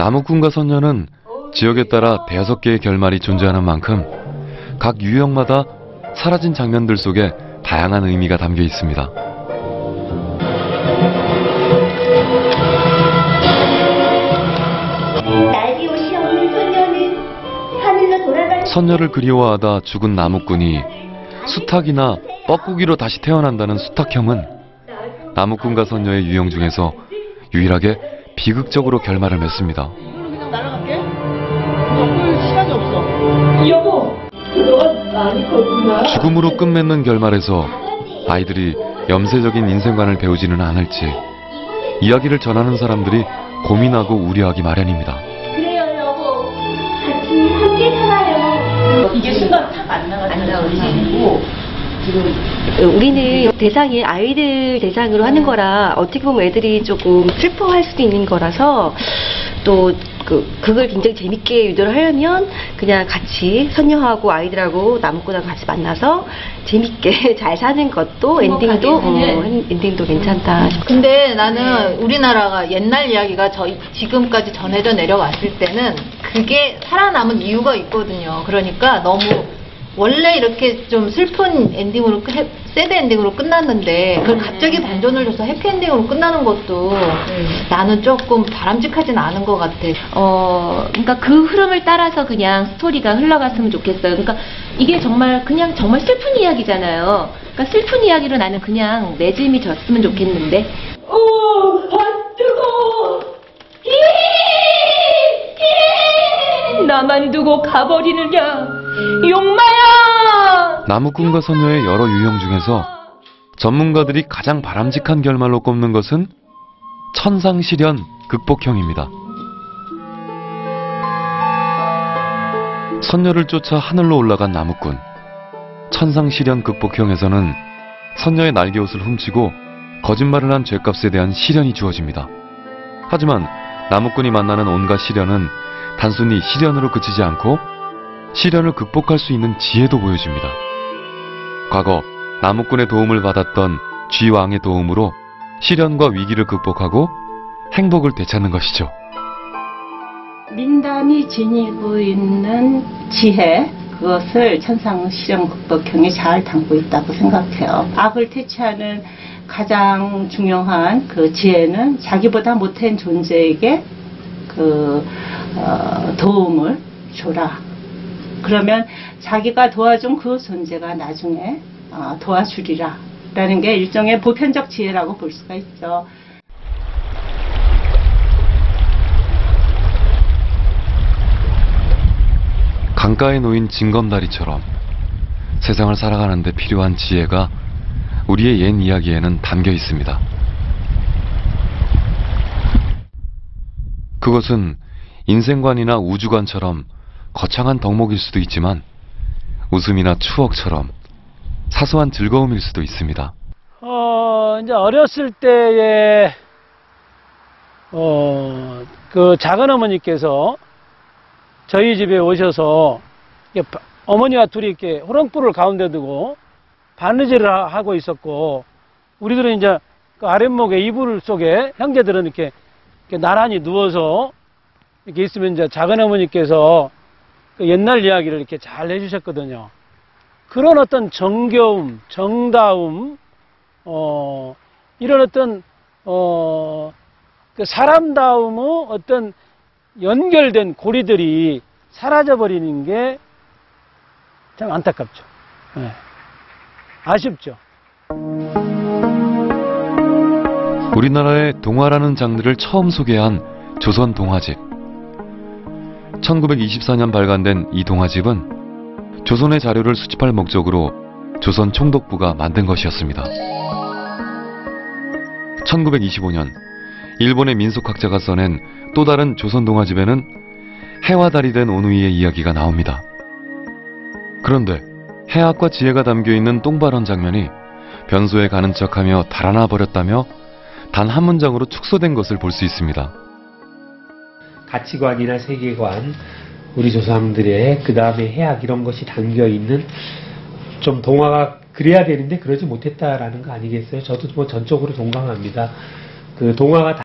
나무꾼과 선녀는 지역에 따라 5개의 결말이 존재하는 만큼 각 유형마다 사라진 장면들 속에 다양한 의미가 담겨 있습니다. 날이 옷이 없는 선녀는 하늘로 돌아가는 선녀를 그리워하다 죽은 나무꾼이 수탉이나 뻐꾸기로 다시 태어난다는 수탉형은 나무꾼과 선녀의 유형 중에서 유일하게 비극적으로 결말을 맺습니다. 이걸로 그냥 날아갈게. 볼 시간이 없어. 여보, 그동안 많이 컸구나. 죽음으로 끝맺는 결말에서 아이들이 염세적인 인생관을 배우지는 않을지 이야기를 전하는 사람들이 고민하고 우려하기 마련입니다. 그래요 여보, 같이 함께 살아요. 이게 순간 탁 안 나가지고 지금 우리는 대상이 아이들 대상으로 하는 거라 어떻게 보면 애들이 조금 슬퍼할 수도 있는 거라서 또 그걸 굉장히 재밌게 유도를 하려면 그냥 같이 선녀하고 아이들하고 나무꾼하고 같이 만나서 재밌게 잘 사는 것도 엔딩도 괜찮다 싶어요. 근데 나는 우리나라가 옛날 이야기가 지금까지 전해져 내려왔을 때는 그게 살아남은 이유가 있거든요. 그러니까 너무 원래 이렇게 좀 슬픈 엔딩으로 새드 엔딩으로 끝났는데 그걸 갑자기 반전을 줘서 해피 엔딩으로 끝나는 것도 나는 조금 바람직하진 않은 것 같아. 그러니까 그 흐름을 따라서 그냥 스토리가 흘러갔으면 좋겠어요. 그러니까 이게 정말 슬픈 이야기잖아요. 그러니까 슬픈 이야기로 나는 그냥 내짐이 졌으면 좋겠는데. 뜨거워. 나만 두고 가버리느냐, 용마야! 나무꾼과 선녀의 여러 유형 중에서 전문가들이 가장 바람직한 결말로 꼽는 것은 천상시련 극복형입니다. 선녀를 쫓아 하늘로 올라간 나무꾼. 천상시련 극복형에서는 선녀의 날개옷을 훔치고 거짓말을 한 죄값에 대한 시련이 주어집니다. 하지만 나무꾼이 만나는 온갖 시련은 단순히 시련으로 그치지 않고 시련을 극복할 수 있는 지혜도 보여줍니다. 과거 나무꾼의 도움을 받았던 쥐왕의 도움으로 시련과 위기를 극복하고 행복을 되찾는 것이죠. 민담이 지니고 있는 지혜, 그것을 천상시련 극복형이 잘 담고 있다고 생각해요. 악을 퇴치하는 가장 중요한 그 지혜는 자기보다 못한 존재에게 도움을 줘라. 그러면 자기가 도와준 그 존재가 나중에 도와주리라 라는 게 일종의 보편적 지혜라고 볼 수가 있죠. 강가에 놓인 징검다리처럼 세상을 살아가는 데 필요한 지혜가 우리의 옛 이야기에는 담겨 있습니다. 그것은 인생관이나 우주관처럼 거창한 덕목일 수도 있지만 웃음이나 추억처럼 사소한 즐거움일 수도 있습니다. 이제 어렸을 때에 그 작은 어머니께서 저희 집에 오셔서 어머니와 둘이 이렇게 호롱불을 가운데 두고 바느질을 하고 있었고, 우리들은 이제 그 아랫목에 이불 속에 형제들은 이렇게 나란히 누워서 이렇게 있으면 이제 작은 어머니께서 그 옛날 이야기를 이렇게 잘 해주셨거든요. 그런 어떤 정겨움, 정다움, 이런 어떤 그 사람다움의 어떤 연결된 고리들이 사라져버리는 게 참 안타깝죠. 네. 아쉽죠. 우리나라의 동화라는 장르를 처음 소개한 조선 동화집. 1924년 발간된 이 동화집은 조선의 자료를 수집할 목적으로 조선 총독부가 만든 것이었습니다. 1925년 일본의 민속학자가 써낸 또 다른 조선 동화집에는 해와 달이 된 오누이의 이야기가 나옵니다. 그런데 해학과 지혜가 담겨있는 똥발언 장면이 변소에 가는 척하며 달아나 버렸다며 단 한 문장으로 축소된 것을 볼 수 있습니다. 가치관이나 세계관, 우리 조상들의 그 다음에 해학 이런 것이 담겨있는 좀 동화가 그래야 되는데 그러지 못했다라는 거 아니겠어요? 저도 뭐 전적으로 동감합니다. 그 동화가